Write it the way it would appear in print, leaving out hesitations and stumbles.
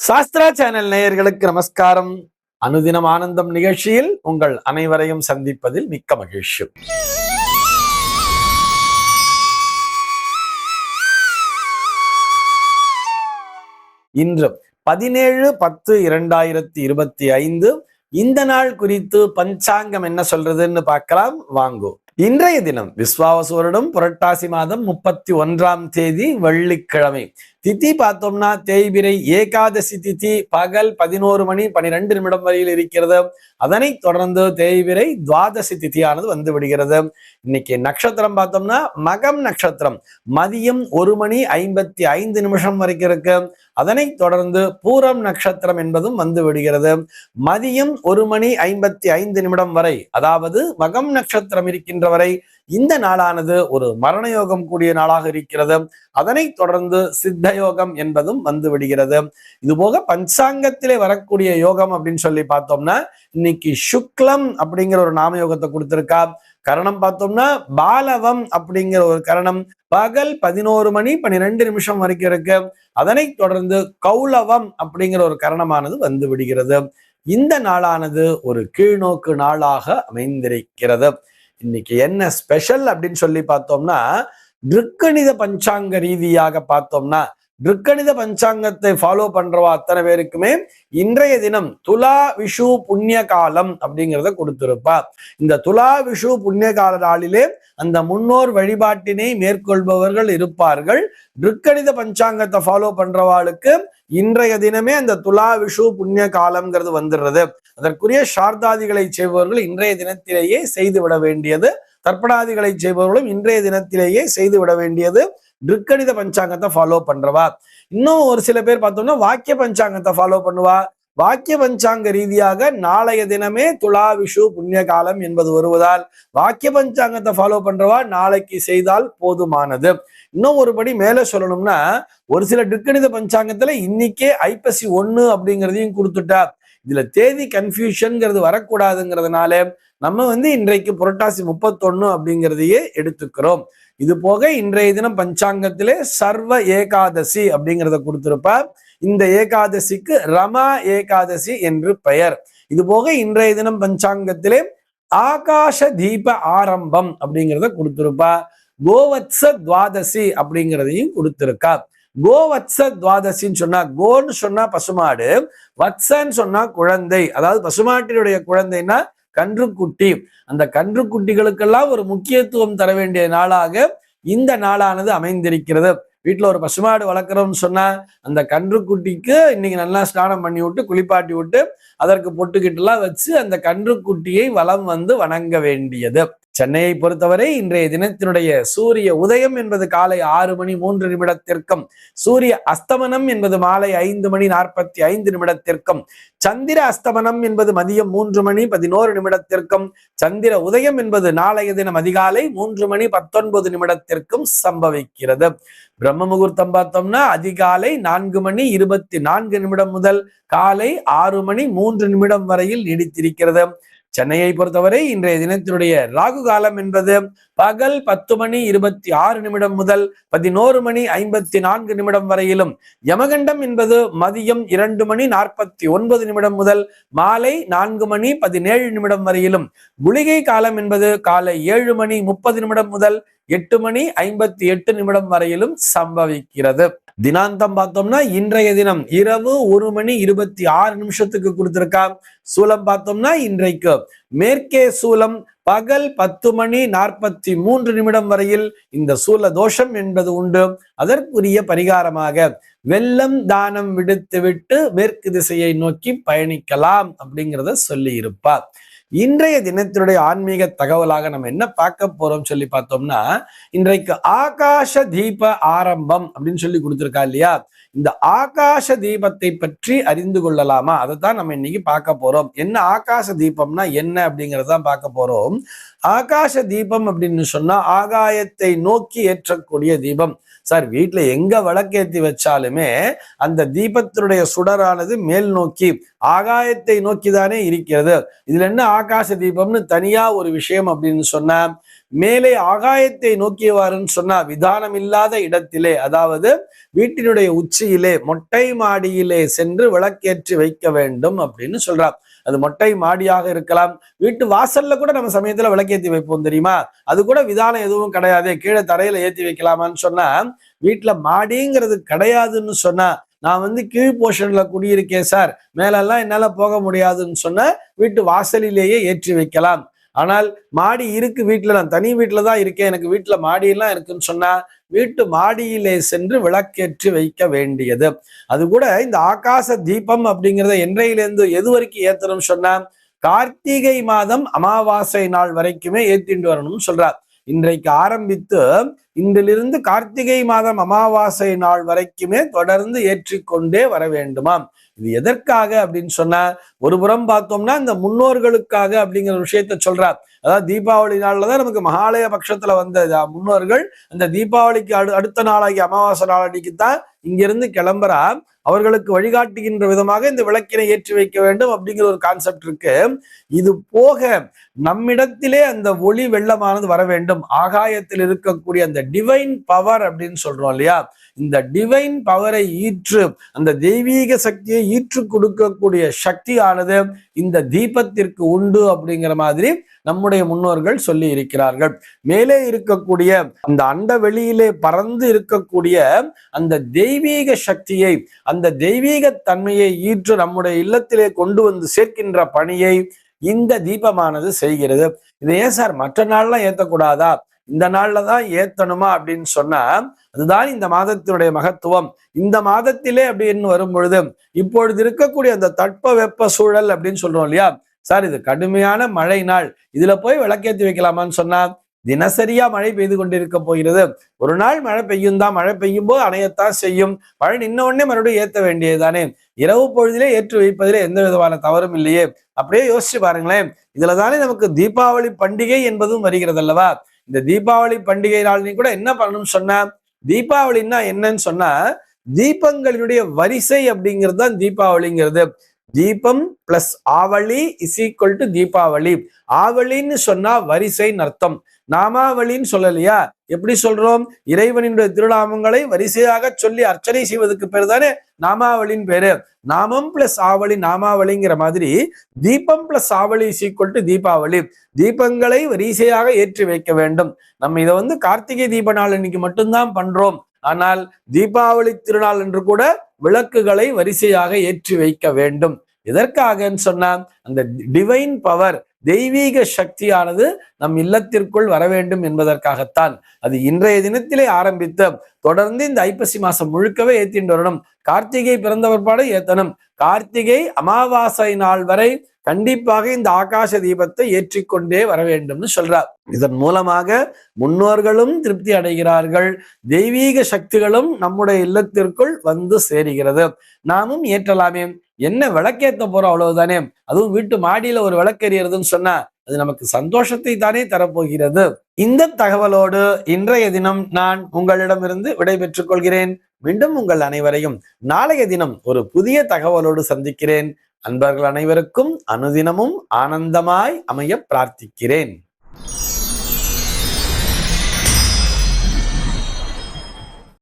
Sastra channel நேயர்களுக்கு நமஸ்காரம். அனுதினம் ஆனந்தம் நிகழ்ச்சியில் உங்கள் அனைவரையும் சந்திப்பதில் மிக்க மகிழ்ச்சி. இன்று 17/10/2025 இந்த நாள் குறித்து பஞ்சாங்கம் என்ன சொல்றதுன்னு பார்க்கலாம் வாங்கோ. இன்றைய தினம் விஸ்வாவசு வருடம் புரட்டாசி மாதம் 31ஆம் தேதி வெள்ளிக்கிழமை. திதி பார்த்தோம்னா தேய்பிரை ஏகாதசி திதி பகல் 11:12 வரையில் இருக்கிறது. அதனை தொடர்ந்து தேய்பிரை துவாதசி திதியானது வந்து விடுகிறது. இன்னைக்கு நட்சத்திரம் பார்த்தோம்னா மகம் நட்சத்திரம் மதியம் 1:55 வரைக்கும் இருக்கு. அதனை தொடர்ந்து பூரம் நட்சத்திரம் என்பதும் வந்து விடுகிறது. மதியம் 1:55 வரை, அதாவது மகம் நட்சத்திரம் இருக்கின்ற வரை இந்த நாளானது ஒரு மரணயோகம் கூடிய நாளாக இருக்கிறது. அதனை தொடர்ந்து சித்த யோகம் என்பதும் வந்து விடுகிறது. இது போக பஞ்சாங்கத்திலே வரக்கூடிய யோகம் அப்படின்னு சொல்லி பார்த்தோம்னா இன்னைக்கு சுக்லம் அப்படிங்கிற ஒரு நாம யோகத்தை கொடுத்திருக்கா. கரணம் பார்த்தோம்னா பாலவம் அப்படிங்கிற ஒரு கரணம் பகல் 11:12 வரைக்கும் இருக்கு. அதனை தொடர்ந்து கௌலவம் அப்படிங்கிற ஒரு கரணமானது வந்து விடுகிறது. இந்த நாளானது ஒரு கீழ்நோக்கு நாளாக அமைந்திருக்கிறது. இன்னைக்கு என்ன ஸ்பெஷல் அப்படின்னு சொல்லி பார்த்தோம்னா திருக்கணித பஞ்சாங்க ரீதியாக பார்த்தோம்னா திருக்கணித பஞ்சாங்கத்தை ஃபாலோ பண்றவா அத்தனை பேருக்குமே இன்றைய தினம் துலா விஷு புண்ணிய காலம் அப்படிங்கிறத கொடுத்திருப்பா. இந்த துலா விஷு புண்ணிய கால நாளிலே அந்த முன்னோர் வழிபாட்டினை மேற்கொள்பவர்கள் இருப்பார்கள். திருக்கணித பஞ்சாங்கத்தை ஃபாலோ பண்றவாளுக்கு இன்றைய தினமே அந்த துலா விஷு புண்ணிய காலம்ங்கிறது வந்துடுறது. அதற்குரிய சார்தாதிகளை செய்பவர்கள் இன்றைய தினத்திலேயே செய்து விட வேண்டியது, தர்ப்பணாதிகளை செய்பவர்களும் இன்றைய தினத்திலேயே செய்து விட வேண்டியது திருக்கணித பஞ்சாங்கத்தை ஃபாலோ பண்றவா. இன்னும் ஒரு சில பேர் பார்த்தோம்னா வாக்கிய பஞ்சாங்கத்தை ஃபாலோ பண்ணுவா. வாக்கிய பஞ்சாங்க ரீதியாக நாளைய தினமே துலா விஷு புண்ணிய காலம் என்பது வருவதால் வாக்கிய பஞ்சாங்கத்தை ஃபாலோ பண்றவா நாளைக்கு செய்தால் போதுமானது. இன்னும் ஒருபடி மேல சொல்லணும்னா ஒரு சில திருக்கணித பஞ்சாங்கத்துல இன்னைக்கே ஐப்பசி 1 அப்படிங்கிறதையும் கொடுத்துட்டா. இதுல தேதி கன்ஃபியூஷன்ங்கிறது வரக்கூடாதுங்கிறதுனால நம்ம இன்றைக்கு புரட்டாசி 31 அப்படிங்கிறதையே எடுத்துக்கிறோம். இது போக இன்றைய தினம் பஞ்சாங்கத்திலே சர்வ ஏகாதசி அப்படிங்கிறத கொடுத்திருப்பா. இந்த ஏகாதசிக்கு ரமா ஏகாதசி என்று பெயர். இது போக இன்றைய தினம் பஞ்சாங்கத்திலே ஆகாஷ தீப ஆரம்பம் அப்படிங்கிறத கொடுத்திருப்பா. கோவத்ச துவாதசி அப்படிங்கிறதையும் கொடுத்திருக்கா. கோவத்ச துவாதசின்னு சொன்னா கோன்னு சொன்னா பசுமாடு, வத்சன்னு சொன்னா குழந்தை, அதாவது பசுமாட்டினுடைய குழந்தைன்னா கன்றுக்குட்டி. அந்த கன்றுக்குட்டிகளுக்கெல்லாம் ஒரு முக்கியத்துவம் தர வேண்டிய நாளாக இந்த நாளானது அமைந்திருக்கிறது. வீட்டுல ஒரு பசுமாடு வளர்க்குறோம்னு சொன்னா அந்த கன்றுக்குட்டிக்கு இன்னைக்கு நல்லா ஸ்நானம் பண்ணி விட்டு குளிப்பாட்டி விட்டு அதற்கு பொட்டுக்கிட்டு எல்லாம் வச்சு அந்த கன்றுக்குட்டியை வலம் வணங்க வேண்டியது. சென்னையை பொறுத்தவரை இன்றைய தினத்தினுடைய சூரிய உதயம் என்பது காலை 6:03 சூரிய அஸ்தமனம் என்பது மாலை 5:45 சந்திர அஸ்தமனம் என்பது மதியம் 3:11 சந்திர உதயம் என்பது நாளைய தினம் அதிகாலை 3:19 சம்பவிக்கிறது. பிரம்ம முகூர்த்தம் பார்த்தோம்னா அதிகாலை 4:24 முதல் காலை 6:03 வரையில் நீடித்திருக்கிறது. சென்னையை பொறுத்தவரை இன்றைய தினத்தினுடைய ராகு காலம் என்பது பகல் 10:26 முதல் 11:54 வரையிலும், யமகண்டம் என்பது மதியம் 2:49 முதல் மாலை 4:17 வரையிலும், குளிகை காலம் என்பது காலை 7:30 முதல் 8:58 வரையிலும் சம்பவிக்கிறது. தினாந்தம் பார்த்தோம்னா இன்றைய தினம் இரவு 1:26 கொடுத்திருக்கா. சூலம் பார்த்தோம்னா இன்றைக்கு மேற்கே சூலம் பகல் 10:43 வரையில் இந்த சூல தோஷம் என்பது உண்டு. அதற்குரிய பரிகாரமாக வெள்ளம் தானம் விடுத்துவிட்டு மேற்கு திசையை நோக்கி பயணிக்கலாம் அப்படிங்கிறத சொல்லி இருப்பார். இன்றைய தினத்தினுடைய ஆன்மீக தகவலாக நம்ம என்ன பார்க்க போறோம் சொல்லி பார்த்தோம்னா இன்றைக்கு ஆகாஷ தீப ஆரம்பம் அப்படின்னு சொல்லி கொடுத்திருக்கா இல்லையா. இந்த ஆகாஷ தீபத்தை பற்றி அறிந்து கொள்ளலாமா, அதைத்தான் நம்ம இன்னைக்கு பார்க்க போறோம். என்ன ஆகாச தீபம்னா என்ன அப்படிங்கறதான் பார்க்க போறோம். ஆகாச தீபம் அப்படின்னு சொன்னா ஆகாயத்தை நோக்கி ஏற்றக்கூடிய தீபம். சார் வீட்டுல எங்க விளக்கேற்றி வச்சாலுமே அந்த தீபத்தினுடைய சுடரானது மேல் நோக்கி ஆகாயத்தை நோக்கி தானே இருக்கிறது. இதுல என்ன ஆகாச தீபம்னு தனியா ஒரு விஷயம் அப்படின்னு சொன்னா மேலே ஆகாயத்தை நோக்கியவாறுன்னு சொன்னா விதானம் இல்லாத இடத்திலே, அதாவது வீட்டினுடைய உச்சியிலே மொட்டை மாடியிலே சென்று விளக்கேற்றி வைக்க வேண்டும் அப்படின்னு சொல்றார். அது மொட்டை மாடியாக இருக்கலாம், வீட்டு வாசல்ல கூட நம்ம சமயத்துல விளக்கேற்றி வைப்போம் தெரியுமா, அது கூட விதானம் எதுவும் கிடையாது, கீழே தரையில ஏற்றி வைக்கலாமான்னு சொன்னா, வீட்டுல மாடிங்கிறது கிடையாதுன்னு சொன்னா, நான் கீழ் போர்ஷன்ல குடியிருக்கேன் சார், மேலெல்லாம் என்னால போக முடியாதுன்னு சொன்னா வீட்டு வாசலிலேயே ஏற்றி வைக்கலாம். ஆனால் மாடி இருக்கு வீட்டுல, நான் தனி வீட்டுல தான் இருக்கேன், எனக்கு வீட்டுல மாடியெல்லாம் இருக்குன்னு சொன்னா வீட்டு மாடியிலே சென்று விளக்கேற்றி வைக்க வேண்டியது. அது கூட இந்த ஆகாச தீபம் அப்படிங்கிறத என்றையிலேருந்து எது வரைக்கும் ஏத்தணும் சொன்னா, கார்த்திகை மாதம் அமாவாசை நாள் வரைக்குமே ஏத்திட்டு வரணும்னு சொல்றார். இன்றைக்கு ஆரம்பித்து இன்றிலிருந்து கார்த்திகை மாதம் அமாவாசை நாள் வரைக்குமே தொடர்ந்து ஏற்றிக்கொண்டே வர வேண்டுமாம். இது எதற்காக அப்படின்னு சொன்னா, ஒரு புறம் பார்த்தோம்னா இந்த முன்னோர்களுக்காக அப்படிங்கிற விஷயத்த சொல்றார். அதாவது தீபாவளி நாள்லதான் நமக்கு மகாலய பட்சத்துல வந்த முன்னோர்கள் அந்த தீபாவளிக்கு அடுத்த நாளாகி அமாவாசை நாளடிக்கு தான் இங்கிருந்து கிளம்புறா. அவர்களுக்கு வழிகாட்டுகின்ற விதமாக இந்த விளக்கினை ஏற்றி வைக்க வேண்டும் அப்படிங்கிற ஒரு கான்செப்ட் இருக்கு. இது போக நம்மிடத்திலே அந்த ஒளி வெள்ளமானது வர வேண்டும். ஆகாயத்தில் இருக்கக்கூடிய அந்த டிவைன் பவர் அப்படின்னு சொல்றோம் இல்லையா, இந்த டிவைன் பவரை ஈற்று அந்த தெய்வீக சக்தியை ஈற்று கொடுக்கக்கூடிய சக்தியானது இந்த தீபத்திற்கு உண்டு அப்படிங்கிற மாதிரி நம்முடைய முன்னோர்கள் சொல்லி இருக்கிறார்கள். மேலே இருக்கக்கூடிய அந்த அண்ட வெளியிலே பறந்து இருக்கக்கூடிய அந்த தெய்வீக சக்தியை, அந்த தெய்வீக தன்மையை ஈற்று நம்முடைய இல்லத்திலே கொண்டு வந்து சேர்க்கின்ற பணியை இந்த தீபமானது செய்கிறது. இதை ஏன் சார் மற்ற நாள்லாம் ஏத்தக்கூடாதா, இந்த நாள்ல தான் ஏத்தணுமா அப்படின்னு சொன்னா, அதுதான் இந்த மாதத்தினுடைய மகத்துவம். இந்த மாதத்திலே அப்படின்னு வரும் பொழுது இப்பொழுது இருக்கக்கூடிய அந்த தட்ப வெப்ப சூழல் அப்படின்னு சொல்றோம் இல்லையா, சார் இது கடுமையான மழை நாள், இதுல போய் விளக்கேற்றி வைக்கலாமான்னு சொன்னா, தினசரியா மழை பெய்து கொண்டிருக்க போகிறது. ஒரு நாள் மழை பெய்யும் தான், மழை பெய்யும் போது அணையத்தான் செய்யும், மழை நின்ன உடனே மறுபடியும் ஏற்ற வேண்டியதுதானே, இரவு பொழுதிலே ஏற்று வைப்பதிலே எந்த விதமான தவறும் இல்லையே. அப்படியே யோசிச்சு பாருங்களேன், இதுல தானே நமக்கு தீபாவளி பண்டிகை என்பதும் வருகிறது அல்லவா. இந்த தீபாவளி பண்டிகை நாள் கூட என்ன பண்ணணும்னு சொன்னா, தீபாவளின்னா என்னன்னு சொன்னா தீபங்களினுடைய வரிசை அப்படிங்கிறது தான் தீபாவளிங்கிறது. தீபம் பிளஸ் ஆவளி இஸ் ஈக்குவல் டு தீபாவளி. ஆவளின்னு சொன்னா வரிசைன்னு அர்த்தம், நாமாவளின்னு சொல்லலையா. எப்படி சொல்றோம், இறைவனுடைய திருநாமங்களை வரிசையாக சொல்லி அர்ச்சனை செய்வதற்கு பேர் தானே நாமாவளின்னு பேரு. நாமம் பிளஸ் ஆவளி நாமாவளிங்கிற மாதிரி தீபம் பிளஸ் ஆவளி இஸ் ஈக்குவல் டு தீபாவளி. தீபங்களை வரிசையாக ஏற்றி வைக்க வேண்டும். நம்ம இதை கார்த்திகை தீப நாள் இன்னைக்கு மட்டும்தான் பண்றோம், ஆனால் தீபாவளி திருநாள் என்று கூட விளக்குகளை வரிசையாக ஏற்றி வைக்க வேண்டும். எதற்காகன்னு சொன்னா, அந்த டிவைன் பவர், தெய்வீக சக்தியானது நம் இல்லத்திற்குள் வர வேண்டும் என்பதற்காகத்தான். அது இன்றைய தினத்திலே ஆரம்பித்து தொடர்ந்து இந்த ஐப்பசி மாசம் முழுக்கவே ஏத்திட்டு வரணும். கார்த்திகை பிறந்த பிற்பாடு ஏத்தணும். கார்த்திகை அமாவாசை நாள் வரை கண்டிப்பாக இந்த ஆகாச தீபத்தை ஏற்றிக்கொண்டே வர வேண்டும்னு சொல்றார். இதன் மூலமாக முன்னோர்களும் திருப்தி அடைகிறார்கள், தெய்வீக சக்திகளும் நம்முடைய இல்லத்திற்குள் வந்து சேருகிறது. நாமும் ஏற்றலாமே, என்ன விளக்கேற்ற போறோம் அவ்வளவுதானே. அதுவும் வீட்டு மாடியில ஒரு விளக்கெறியறதுன்னு சொன்னா அது நமக்கு சந்தோஷத்தை தானே தரப்போகிறது. இந்த தகவலோடு இன்றைய தினம் நான் உங்களிடமிருந்து விடைபெற்றுக் கொள்கிறேன். மீண்டும் உங்கள் அனைவரையும் நாளைய தினம் ஒரு புதிய தகவலோடு சந்திக்கிறேன். அன்பர்கள் அனைவருக்கும் அனுதினமும் ஆனந்தமாய் அமைய பிரார்த்திக்கிறேன்.